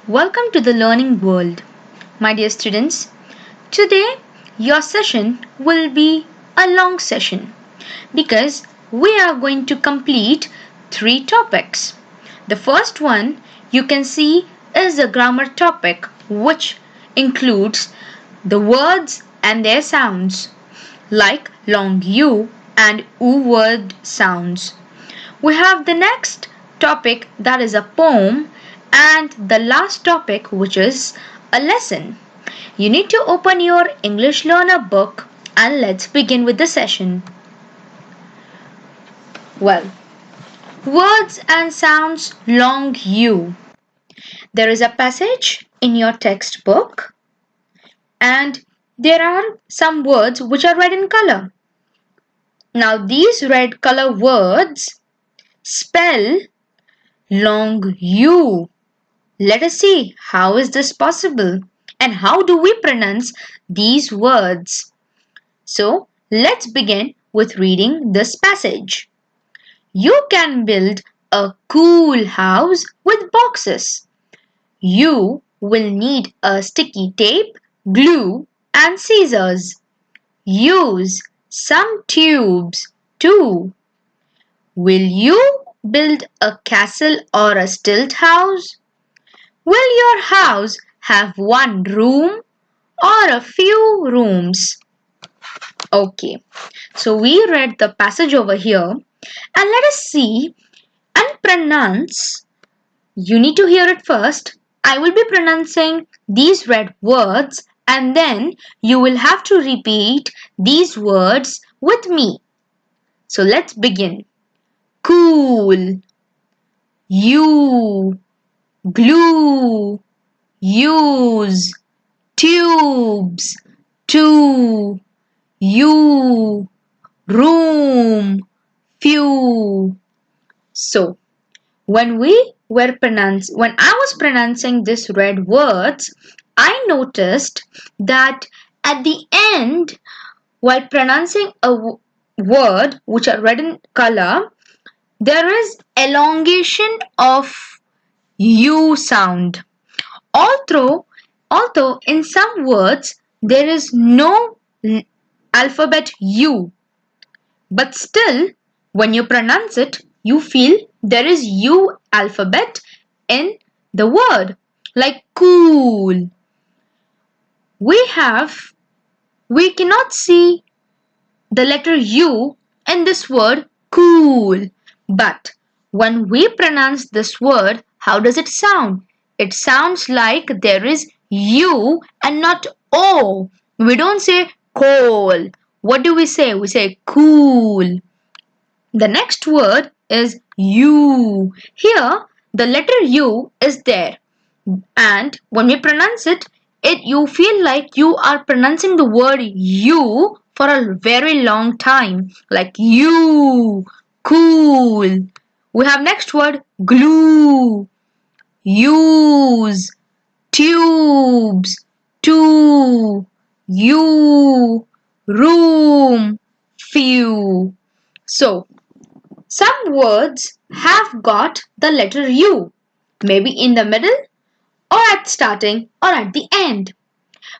Welcome to the learning world. My dear students, today your session will be a long session because we are going to complete three topics. The first one you can see is a grammar topic which includes the words and their sounds like long U and U word sounds. We have the next topic that is a poem and the last topic which is a lesson. You need to open your English Learner book and let's begin with the session. Well, words and sounds long U. There is a passage in your textbook and there are some words which are red in color. Now these red color words spell long U. Let us see how is this possible and how do we pronounce these words. So let's begin with reading this passage. You can build a cool house with boxes. You will need a sticky tape, glue and scissors. Use some tubes too. Will you build a castle or a stilt house? Will your house have one room or a few rooms? Okay, so we read the passage over here and let us see and pronounce. You need to hear it first. I will be pronouncing these red words and then you will have to repeat these words with me. So let's begin. Cool, you, glue, use, tubes, two, you, room, few. So when I was pronouncing these red words, I noticed that at the end, while pronouncing a word which are red in color, there is elongation of U sound. Although in some words there is no alphabet U, but still when you pronounce it, you feel there is U alphabet in the word, like cool. We cannot see the letter U in this word cool, but when we pronounce this word, how does it sound? It sounds like there is U and not O. We don't say coal. What do we say? We say cool. The next word is U. Here, the letter U is there. And when we pronounce it, you feel like you are pronouncing the word U for a very long time. Like you, cool. We have next word glue, use, tubes, two, you, room, few. So, some words have got the letter U, maybe in the middle or at starting or at the end.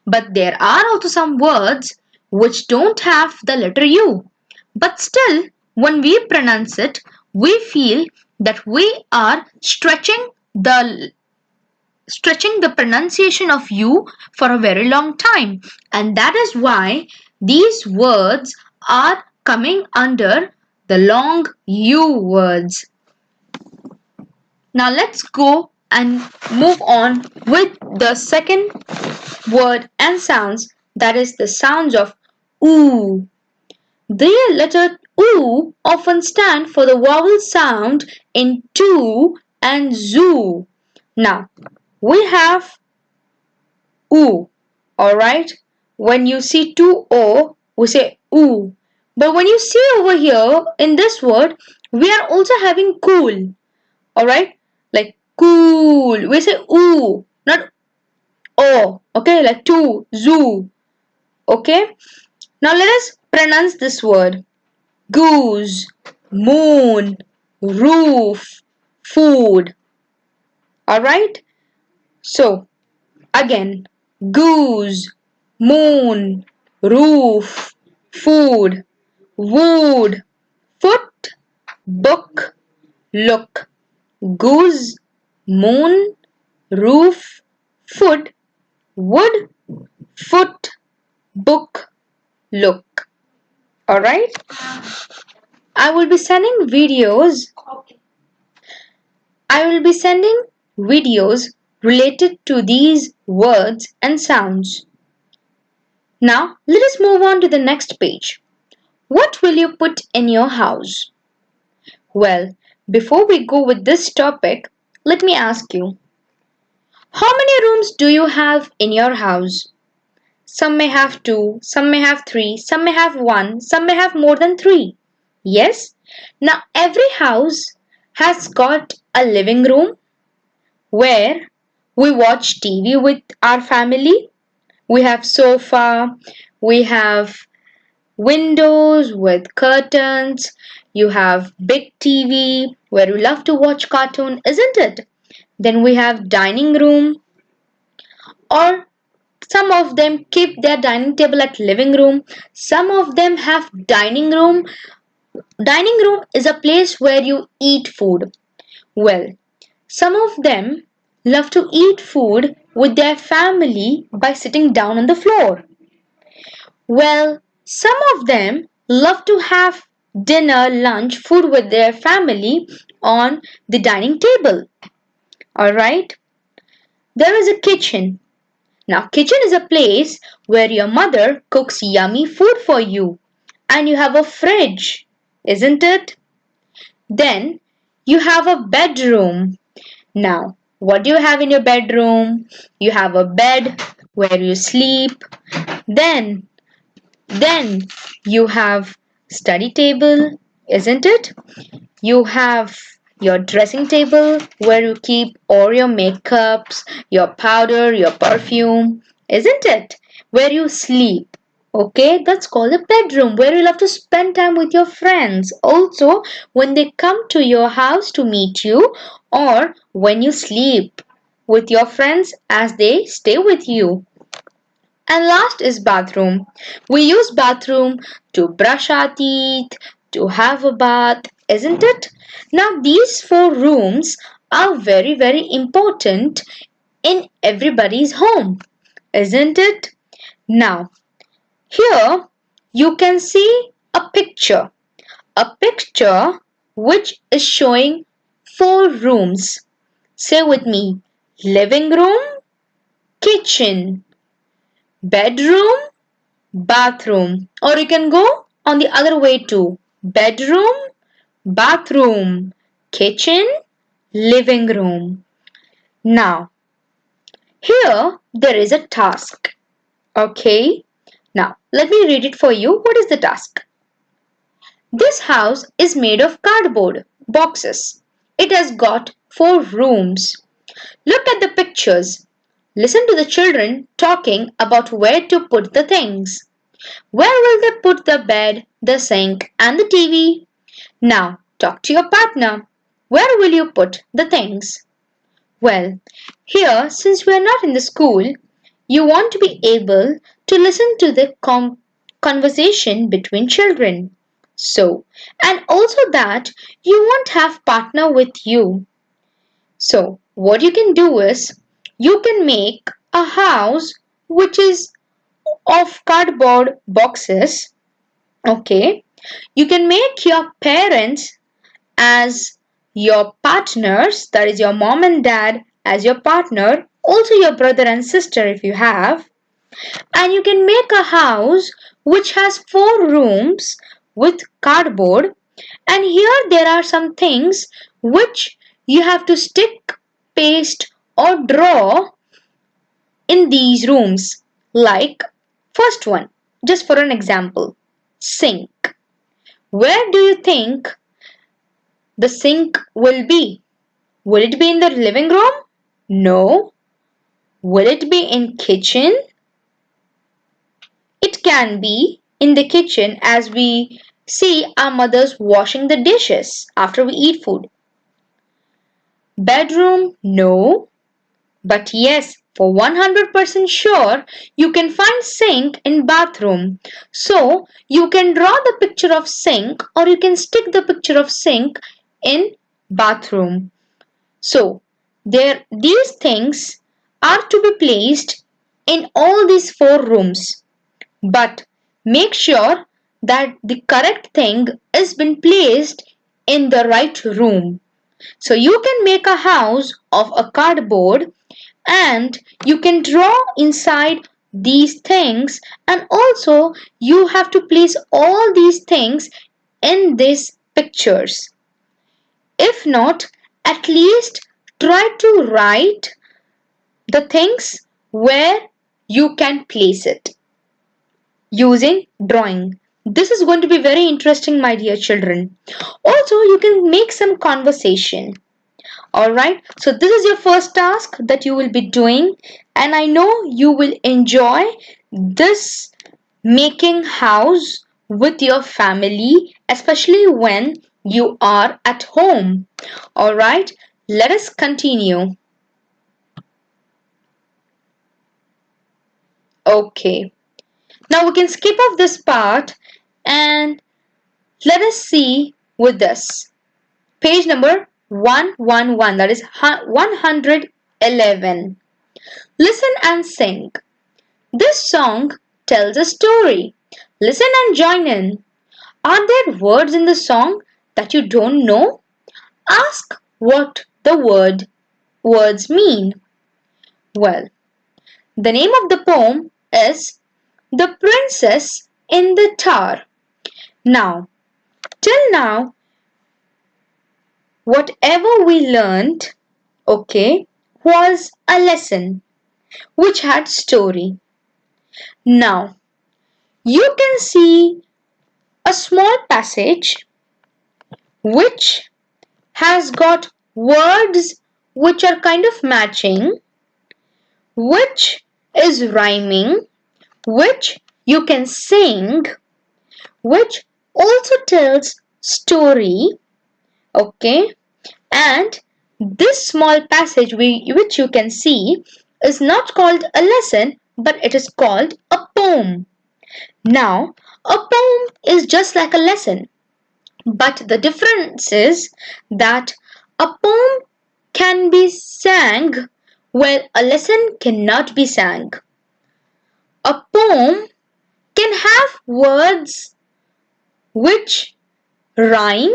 But there are also some words which don't have the letter U. But still, when we pronounce it, we feel that we are stretching the pronunciation of U for a very long time. And that is why these words are coming under the long U words. Now let's go and move on with the second word and sounds, that is the sounds of oo. The letter oo often stand for the vowel sound in to and zoo. Now we have oo, alright? When you see two o, we say oo. But when you see over here in this word, we are also having cool, alright? Like cool, we say oo, not o, okay? Like two, zoo, okay? Now let us pronounce this word. Goose, moon, roof, food. Alright? So, again, goose, moon, roof, food, wood, foot, book, look. Goose, moon, roof, foot, wood, foot, book, look. Alright? I will be sending videos. I will be sending videos related to these words and sounds. Now, let us move on to the next page. What will you put in your house? Well, before we go with this topic, let me ask you, how many rooms do you have in your house? Some may have two, some may have three, some may have one, some may have more than three. Yes? Now, every house has got a living room where we watch TV with our family. We have sofa, we have windows with curtains, you have big TV where you love to watch cartoon, isn't it? Then we have dining room, or some of them keep their dining table at living room. Some of them have dining room. Dining room is a place where you eat food. Well, some of them love to eat food with their family by sitting down on the floor. Well, some of them love to have dinner, lunch, food with their family on the dining table. Alright? There is a kitchen. Now, kitchen is a place where your mother cooks yummy food for you. And you have a fridge, isn't it? Then you have a bedroom. Now, what do you have in your bedroom? You have a bed where you sleep. Then you have study table, isn't it? You have your dressing table where you keep all your makeups, your powder, your perfume, isn't it? Where you sleep. Okay, that's called a bedroom where you love to spend time with your friends. Also, when they come to your house to meet you, or when you sleep with your friends as they stay with you. And last is bathroom. We use bathroom to brush our teeth, to have a bath, isn't it? Now these four rooms are very, very important in everybody's home, isn't it? Now, here you can see a picture. A picture which is showing four rooms. Say with me, living room, kitchen, bedroom, bathroom, or you can go on the other way too. Bedroom, bathroom, kitchen, living room. Now, here there is a task. Okay, now let me read it for you. What is the task? This house is made of cardboard boxes. It has got four rooms. Look at the pictures. Listen to the children talking about where to put the things. Where will they put the bed, the sink, and the TV? Now, talk to your partner. Where will you put the things? Well, here, since we are not in the school, you want to be able to listen to the conversation between children. So, and also that you won't have partner with you. So, what you can do is, you can make a house which is of cardboard boxes. Okay, you can make your parents as your partners, that is your mom and dad as your partner, also your brother and sister if you have, and you can make a house which has four rooms with cardboard, and here there are some things which you have to stick, paste or draw in these rooms, like first one, just for an example, sink. Where do you think the sink will be? Will it be in the living room? No. Will it be in kitchen? It can be in the kitchen as we see our mothers washing the dishes after we eat food. Bedroom? No. But yes, for 100% sure, you can find sink in bathroom. So you can draw the picture of sink or you can stick the picture of sink in bathroom. So these things are to be placed in all these four rooms. But make sure that the correct thing is been placed in the right room. So you can make a house of a cardboard and you can draw inside these things, and also you have to place all these things in these pictures. If not, at least try to write the things where you can place it using drawing. This is going to be very interesting, my dear children. Also, you can make some conversation. Alright, so this is your first task that you will be doing, and I know you will enjoy this making house with your family, especially when you are at home. Alright, let us continue. Okay, now we can skip off this part and let us see with this. Page number 111, that is 111. Listen and sing. This song tells a story. Listen and join in. Are there words in the song that you don't know? Ask what the words mean. Well, the name of the poem is The Princess in the Tower. Now, till now, whatever we learned, okay, was a lesson which had story. Now, you can see a small passage which has got words which are kind of matching, which is rhyming, which you can sing, which also tells story, okay? And this small passage which you can see is not called a lesson, but it is called a poem. Now, a poem is just like a lesson, but the difference is that a poem can be sang while a lesson cannot be sang. A poem can have words which rhyme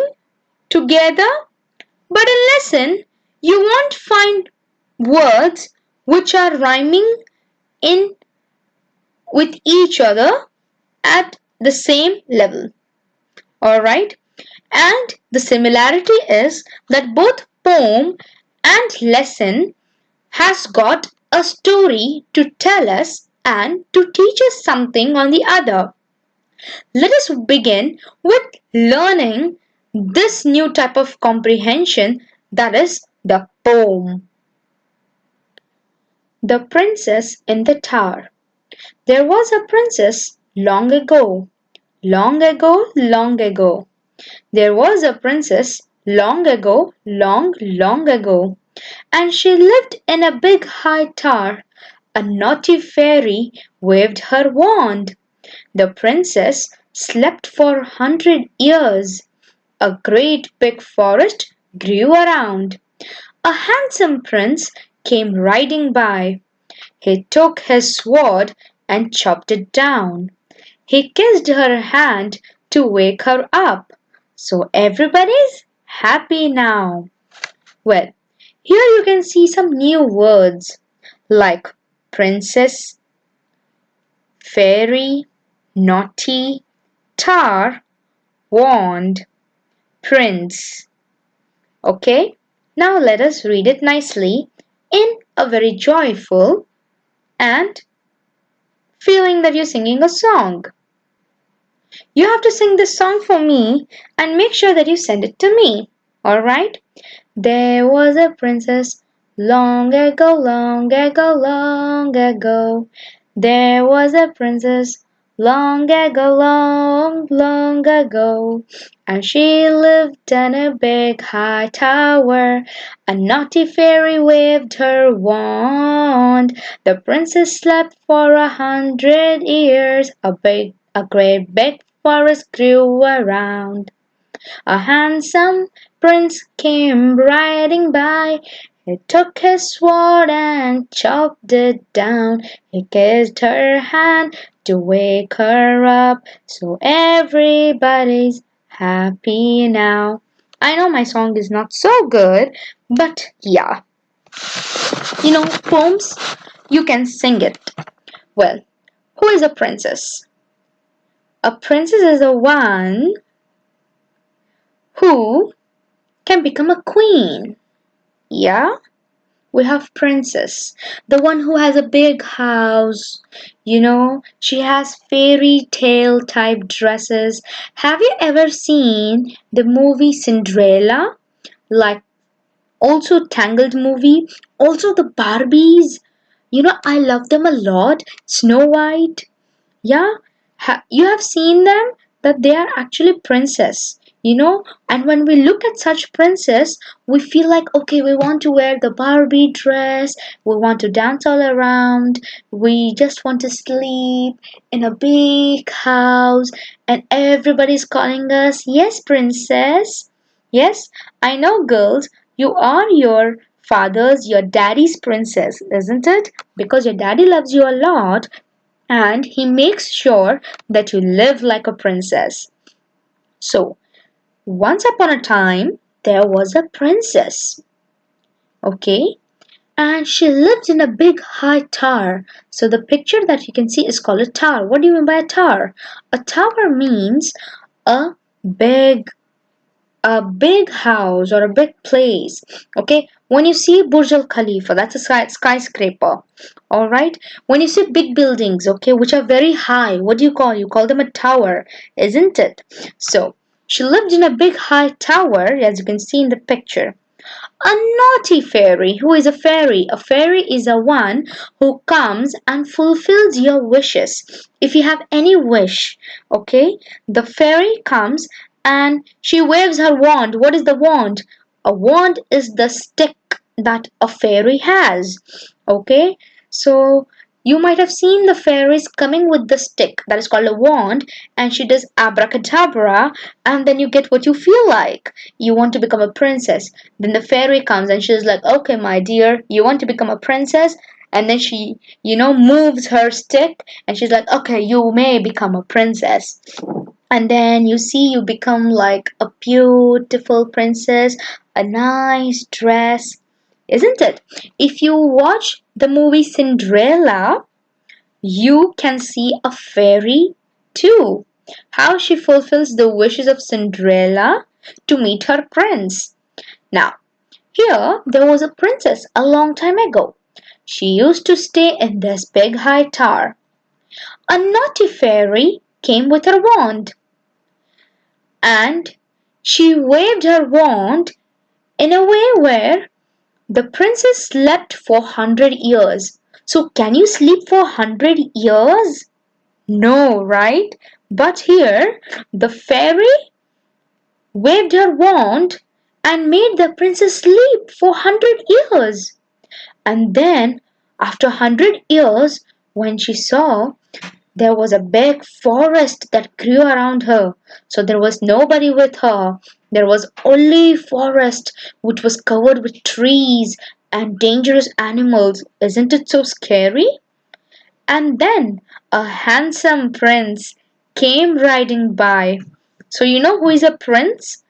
together, but a lesson you won't find words which are rhyming in with each other at the same level. Alright? And the similarity is that both poem and lesson has got a story to tell us and to teach us something on the other. Let us begin with learning this new type of comprehension, that is the poem. The Princess in the Tower. There was a princess long ago. Long ago, long ago. There was a princess long ago, long, long ago. And she lived in a big high tower. A naughty fairy waved her wand. The princess slept for 100 years. A great big forest grew around. A handsome prince came riding by. He took his sword and chopped it down. He kissed her hand to wake her up. So everybody's happy now. Well, here you can see some new words like princess, fairy, naughty, tar, wand, prince. Okay, now let us read it nicely in a very joyful and feeling that you're singing a song. You have to sing this song for me and make sure that you send it to me. Alright? There was a princess long ago, long ago, long ago. There was a princess Long ago, long, long ago, and she lived in a big high tower. A naughty fairy waved her wand. The princess slept for 100 years. A great big forest grew around. A handsome prince came riding by. He took his sword and chopped it down. He kissed her hand to wake her up, so everybody's happy now. I know my song is not so good, but yeah, poems, you can sing it. Well, who is a princess? A princess is the one who can become a queen. Yeah? We have princess, the one who has a big house. She has fairy tale type dresses. Have you ever seen the movie Cinderella? Like also Tangled movie, also the Barbies. I love them a lot. Snow White. Yeah, you have seen them that they are actually princess. And when we look at such princess, we feel like, okay, we want to wear the Barbie dress, we want to dance all around, we just want to sleep in a big house, and everybody's calling us, yes, princess. Yes, I know, girls, you are your daddy's princess, isn't it? Because your daddy loves you a lot, and he makes sure that you live like a princess. So, once upon a time, there was a princess, okay? And she lived in a big high tower. So, the picture that you can see is called a tower. What do you mean by a tower? A tower means a big a big house or a big place. Okay, when you see Burj Al Khalifa, that's a skyscraper. All right, when you see big buildings, okay, which are very high, what do you call? You call them a tower, isn't it? So she lived in a big high tower, as you can see in the picture. A naughty fairy. Who is a fairy? A fairy is a one who comes and fulfills your wishes. If you have any wish, okay, the fairy comes and she waves her wand. What is the wand? A wand is the stick that a fairy has. Okay, so you might have seen the fairies coming with the stick that is called a wand, and she does abracadabra, and then you get what you feel like. You want to become a princess. Then the fairy comes and she's like, okay, my dear, you want to become a princess? And then she, moves her stick and she's like, okay, you may become a princess. And then you become like a beautiful princess, a nice dress, isn't it? If you watch the movie Cinderella, you can see a fairy too. How she fulfills the wishes of Cinderella to meet her prince. Now, here there was a princess a long time ago. She used to stay in this big high tower. A naughty fairy came with her wand, and she waved her wand in a way where the princess slept for 100 years. So, can you sleep for 100 years? No, right? But here, the fairy waved her wand and made the princess sleep for 100 years. And then, after 100 years, when she saw there was a big forest that grew around her, so there was nobody with her. There was only forest which was covered with trees and dangerous animals. Isn't it so scary? And then a handsome prince came riding by. So you know who is a prince?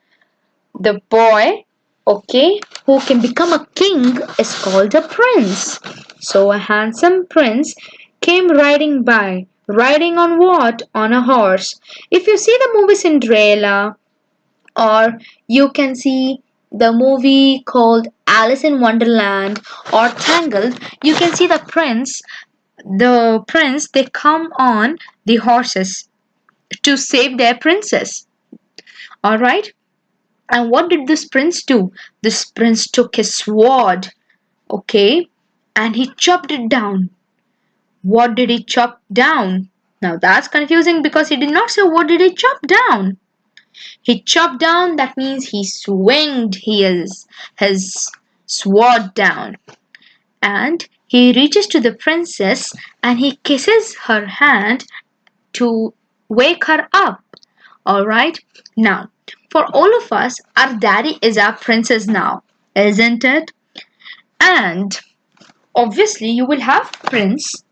The boy, okay, who can become a king is called a prince. So a handsome prince came riding by. Riding on what? On a horse. If you see the movie Cinderella, or you can see the movie called Alice in Wonderland or Tangled, you can see the prince, they come on the horses to save their princess. All right, and what did this prince do? This prince took his sword, okay, and he chopped it down. What did he chop down? Now that's confusing because he did not say what did he chop down. He chopped down, that means he swinged his sword down. And he reaches to the princess and he kisses her hand to wake her up. Alright? Now, for all of us, our daddy is our princess now, isn't it? And obviously, you will have prince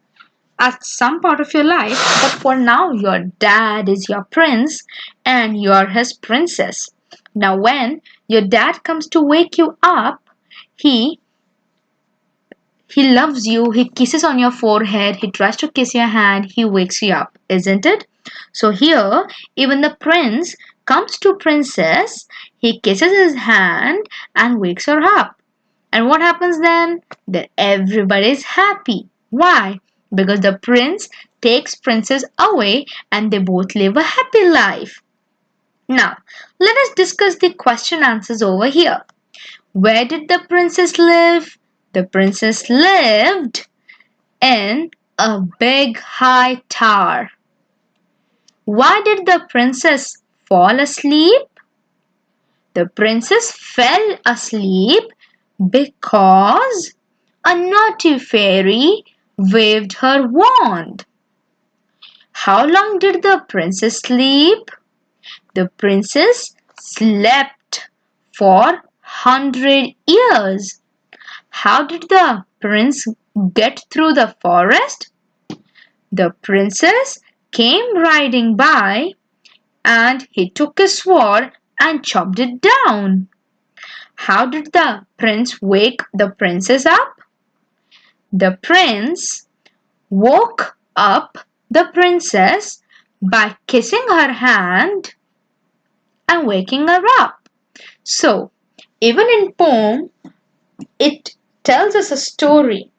at some part of your life, but for now, your dad is your prince and you're his princess. Now, when your dad comes to wake you up, he loves you, he kisses on your forehead, he tries to kiss your hand, he wakes you up, isn't it? So here, even the prince comes to princess, he kisses his hand and wakes her up. And what happens then? Then everybody is happy. Why? Because the prince takes princess away and they both live a happy life. Now, let us discuss the question answers over here. Where did the princess live? The princess lived in a big high tower. Why did the princess fall asleep? The princess fell asleep because a naughty fairy waved her wand. How long did the princess sleep? The princess slept for 100 years. How did the prince get through the forest? The princess came riding by and he took his sword and chopped it down. How did the prince wake the princess up? The prince woke up the princess by kissing her hand and waking her up. So, even in poem, it tells us a story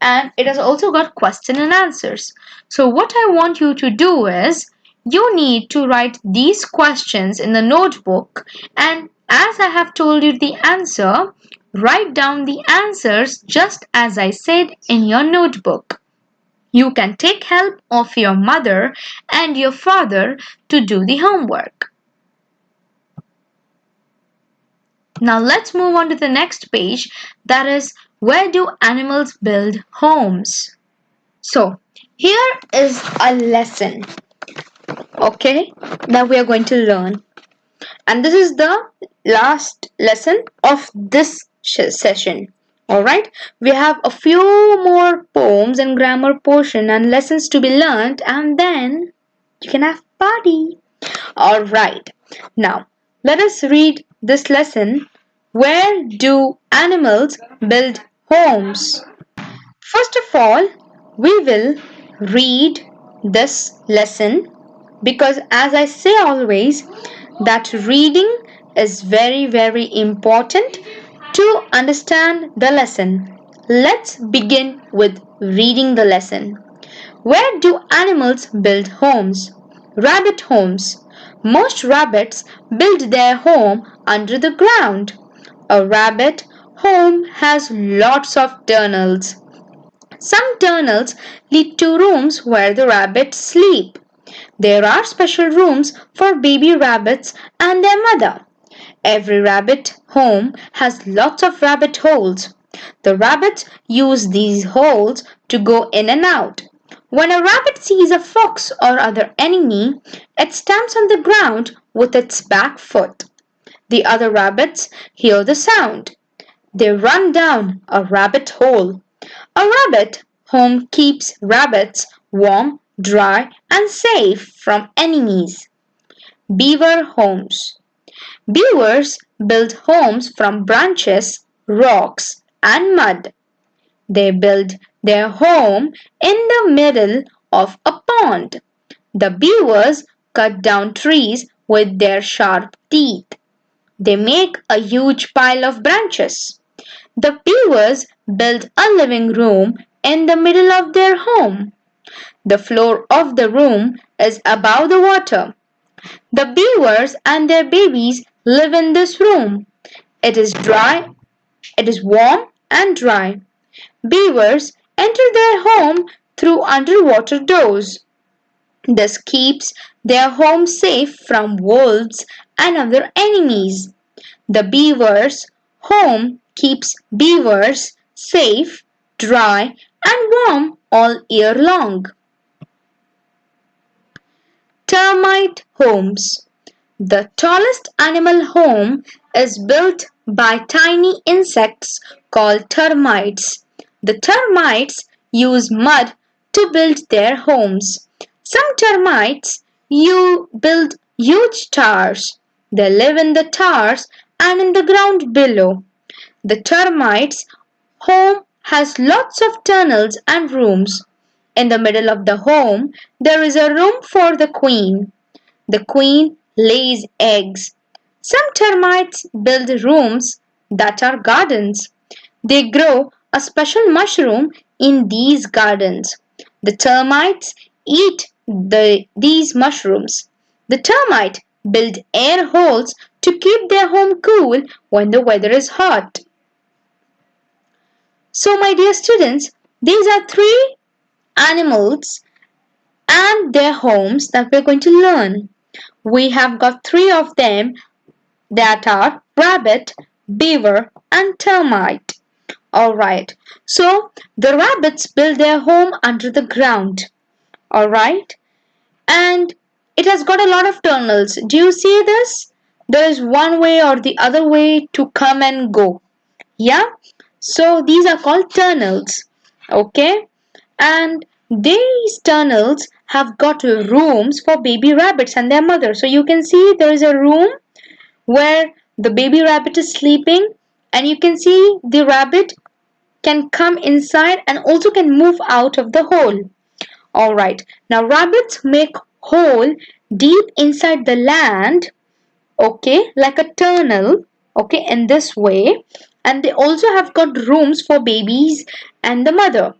and it has also got question and answers. So what I want you to do is you need to write these questions in the notebook, and as I have told you the answer, write down the answers just as I said in your notebook. You can take help of your mother and your father to do the homework. Now let's move on to the next page, that is, where do animals build homes? So here is a lesson, okay, that we are going to learn. And this is the last lesson of this session. Alright, we have a few more poems and grammar portion and lessons to be learned, and then you can have party. Alright, now let us read this lesson. Where do animals build homes? First of all, we will read this lesson because, as I say always, that reading is very, very important to understand the lesson. Let's begin with reading the lesson. Where do animals build homes? Rabbit homes. Most rabbits build their home under the ground. A rabbit home has lots of tunnels. Some tunnels lead to rooms where the rabbits sleep. There are special rooms for baby rabbits and their mother. Every rabbit home has lots of rabbit holes. The rabbits use these holes to go in and out. When a rabbit sees a fox or other enemy, it stamps on the ground with its back foot. The other rabbits hear the sound. They run down a rabbit hole. A rabbit home keeps rabbits warm, dry, and safe from enemies. Beaver homes. Beavers build homes from branches, rocks, and mud. They build their home in the middle of a pond. The beavers cut down trees with their sharp teeth. They make a huge pile of branches. The beavers build a living room in the middle of their home. The floor of the room is above the water. The beavers and their babies live in this room. It is warm and dry. Beavers enter their home through underwater doors. This keeps their home safe from wolves and other enemies. The beaver's home keeps beavers safe, dry, and warm all year long. Termite homes. The tallest animal home is built by tiny insects called termites. The termites use mud to build their homes. Some termites you build huge towers. They live in the towers and in the ground below. The termites' home has lots of tunnels and rooms. In the middle of the home, there is a room for the queen. The queen lays eggs. Some termites build rooms that are gardens. They grow a special mushroom in these gardens. The termites eat these mushrooms. The termite build air holes to keep their home cool when the weather is hot. So, my dear students, these are three animals and their homes that we're going to learn. We have got three of them that are rabbit, beaver, and termite. Alright, so the rabbits build their home under the ground. Alright, and it has got a lot of tunnels. Do you see this? There is one way or the other way to come and go. Yeah, so these are called tunnels. Okay, and these tunnels have got rooms for baby rabbits and their mother. So you can see there is a room where the baby rabbit is sleeping, and you can see the rabbit can come inside and also can move out of the hole. Alright, now rabbits make hole deep inside the land, okay, like a tunnel, okay, in this way, and they also have got rooms for babies and the mother.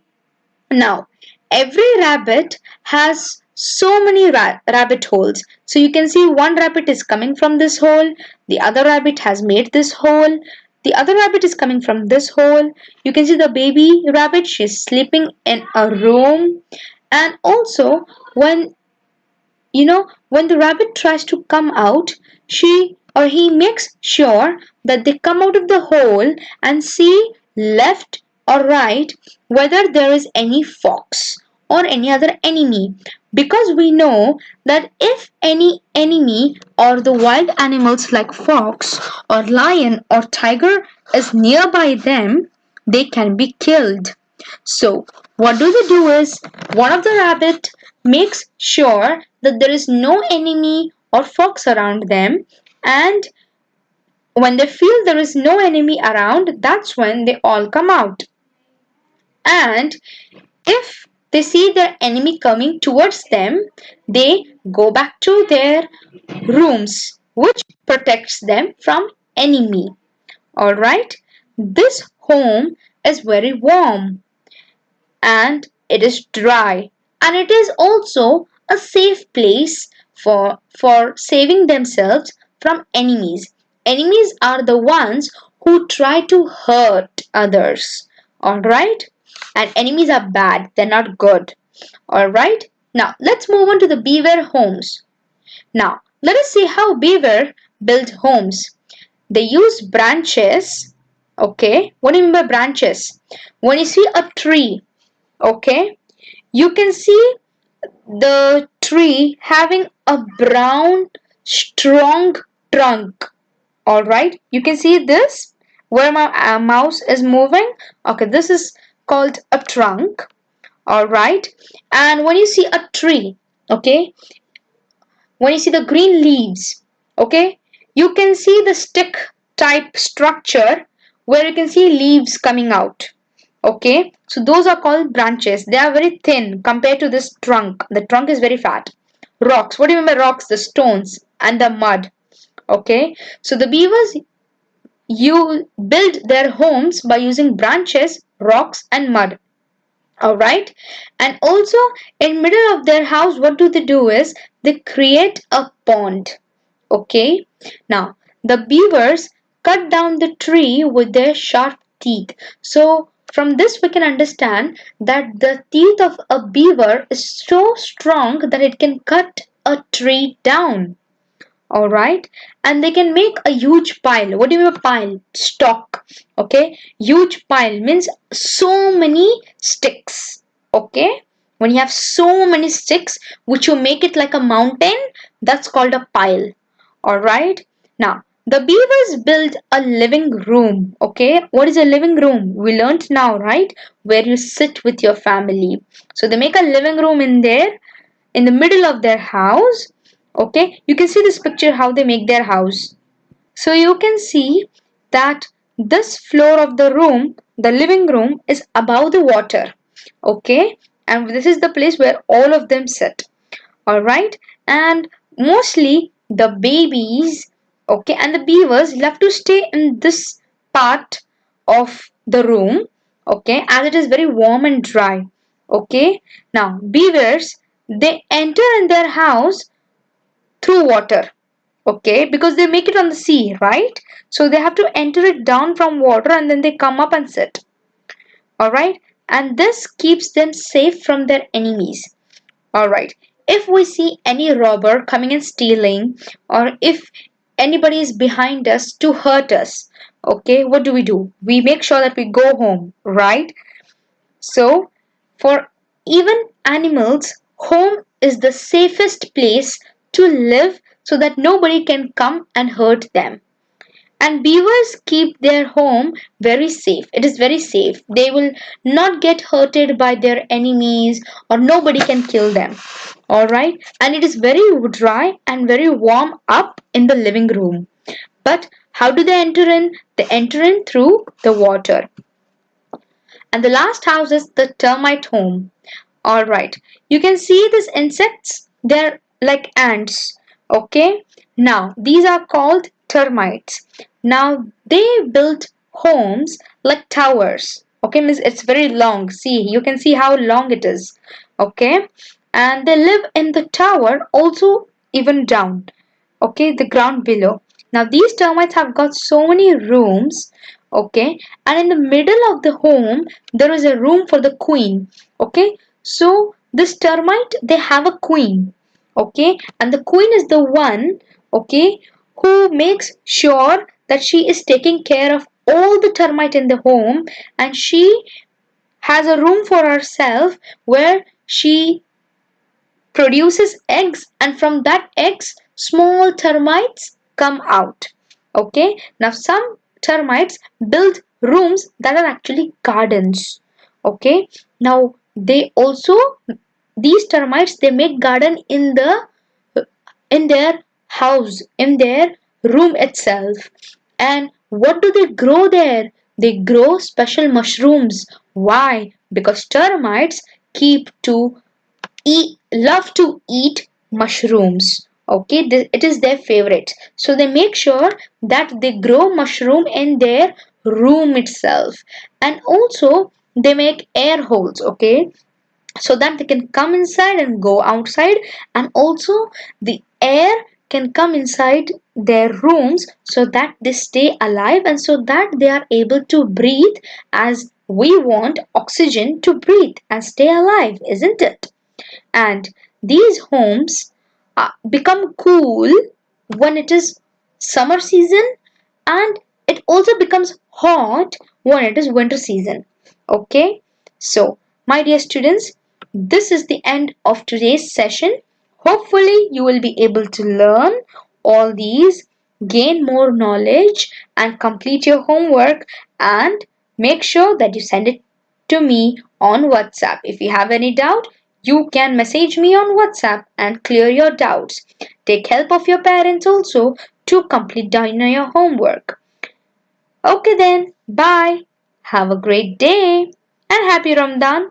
Now, every rabbit has so many rabbit holes. So you can see one rabbit is coming from this hole, the other rabbit has made this hole, the other rabbit is coming from this hole. You can see the baby rabbit, she's sleeping in a room. And also, when when the rabbit tries to come out, she or he makes sure that they come out of the hole and see left or right whether there is any fox or any other enemy, because we know that if any enemy or the wild animals like fox or lion or tiger is nearby them, they can be killed. So what do they do is, one of the rabbit makes sure that there is no enemy or fox around them, and when they feel there is no enemy around, that's when they all come out. And if they see their enemy coming towards them, they go back to their rooms, which protects them from enemy. Alright, this home is very warm and it is dry, and it is also a safe place for saving themselves from enemies. Enemies are the ones who try to hurt others. Alright, and enemies are bad, they're not good. Alright, now let's move on to the beaver homes. Now let us see how beaver build homes. They use branches. Okay, what do you mean by branches? When you see a tree, okay, you can see the tree having a brown strong trunk. Alright, you can see this where my mouse is moving. Okay, this is called a trunk. Alright, and when you see a tree, okay, when you see the green leaves, okay, you can see the stick type structure where you can see leaves coming out. Okay, so those are called branches. They are very thin compared to this trunk. The trunk is very fat. Rocks, what do you mean by rocks? The stones and the mud. Okay, so the beavers, you build their homes by using branches, rocks and mud. Alright, and also in middle of their house, what do they do is they create a pond. Okay, now the beavers cut down the tree with their sharp teeth. So From this we can understand that the teeth of a beaver is so strong that it can cut a tree down. Alright, and they can make a huge pile. What do you mean by pile? Stock. Okay, huge pile means so many sticks. Okay, when you have so many sticks which you make it like a mountain, that's called a pile. Alright, now the beavers build a living room. Okay, what is a living room? We learned now, right? Where you sit with your family. So they make a living room in there, in the middle of their house. Okay, you can see this picture how they make their house. So you can see that this floor of the room, the living room, is above the water. Okay, and this is the place where all of them sit. All right, and mostly the babies, okay, and the beavers love to stay in this part of the room, okay, as it is very warm and dry. Okay, now beavers, they enter in their house through water. Okay, because they make it on the sea, right? So they have to enter it down from water and then they come up and sit. All right, and this keeps them safe from their enemies. All right, if we see any robber coming and stealing, or if anybody is behind us to hurt us, okay, what do? We make sure that we go home, right? So for even animals, home is the safest place to live so that nobody can come and hurt them. And beavers keep their home very safe. It is very safe. They will not get hurted by their enemies, or nobody can kill them. Alright? And it is very dry and very warm up in the living room. But how do they enter in? They enter in through the water. And the last house is the termite home. Alright, you can see these insects, they're like ants. Okay, now these are called termites. Now they build homes like towers. Okay, means it's very long. See, you can see how long it is. Okay, and they live in the tower, also even down. Okay, the ground below. Now these termites have got so many rooms. Okay, and in the middle of the home there is a room for the queen. Okay, so this termite, they have a queen. Okay, and the queen is the one, okay, who makes sure that she is taking care of all the termite in the home, and she has a room for herself where she produces eggs, and from that eggs small termites come out. Okay, now some termites build rooms that are actually gardens. Okay, now they also, these termites, they make garden in their house, in their room itself. And what do they grow there? They grow special mushrooms. Why? Because termites keep to love to eat mushrooms. Okay, it is their favorite. So they make sure that they grow mushroom in their room itself. And also they make air holes, okay, so that they can come inside and go outside, and also the air can come inside their rooms so that they stay alive and so that they are able to breathe, as we want oxygen to breathe and stay alive, isn't it? And these homes become cool when it is summer season, and it also becomes hot when it is winter season. Okay, so my dear students, this is the end of today's session. Hopefully you will be able to learn all these, gain more knowledge, and complete your homework, and make sure that you send it to me on WhatsApp. If you have any doubt, you can message me on WhatsApp and clear your doubts. Take help of your parents also to complete down your homework. Okay then, bye. Have a great day and happy Ramadan.